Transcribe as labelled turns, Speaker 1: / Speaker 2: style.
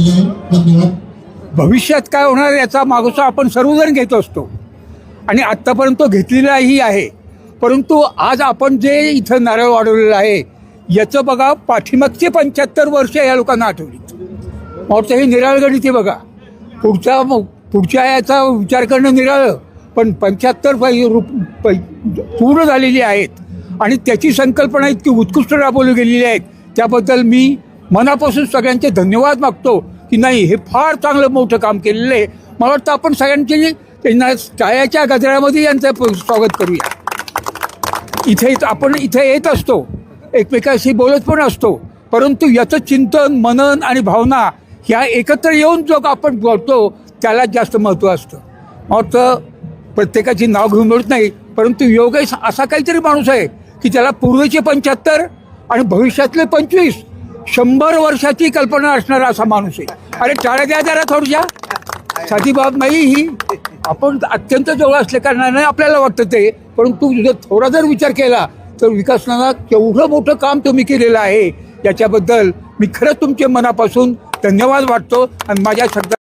Speaker 1: केलेलं आहे. धन्यवाद.
Speaker 2: भविष्यात काय होणार याचा मागोसा आपण सर्वजण घेत असतो आणि आत्तापर्यंत तो घेतलेलाही आहे. परंतु आज आपण जे इथं नारळ वाढवलेलं आहे याचं बघा, पाठीमागचे 75 वर्ष या लोकांना आठवली. मला हे निराळगणित आहे बघा. पुढच्या याचा विचार करणं निराळं, पण 75 पूर्ण झालेली आहेत आणि त्याची संकल्पना इतकी उत्कृष्ट राबवली गेलेली आहेत. त्याबद्दल मी मनापासून सगळ्यांचे धन्यवाद मागतो की नाही, हे फार चांगलं मोठं काम केलेलं आहे. मला वाटतं आपण सगळ्यांची त्यांना टाळ्याच्या गजरामध्ये यांचं स्वागत करूया. आपण इथे येत असतो, एकमेकाशी बोलत पण असतो, परंतु याचं चिंतन, मनन आणि भावना ह्या एकत्र येऊन जो आपण बोलतो त्यालाच जास्त महत्त्व असतं. मला प्रत्येकाची नाव घेऊन बोलत नाही, परंतु योगेश असा काहीतरी माणूस आहे की त्याला पूर्वीचे 75 आणि भविष्यातले 25, 100 वर्षाची कल्पना असणारा असा माणूस आहे. अरे टाळ्या द्या जरा थोडक्या. साधी बाब नाही ही. आपण अत्यंत जवळ असल्या कारणाने आपल्याला वाटतं ते, परंतु जर थोडा जर विचार केला तर विकासनाला केवढं मोठं काम तुम्ही केलेलं आहे याच्याबद्दल मी खरंच तुमच्या मनापासून धन्यवाद वाटतो आणि माझ्या शब्दात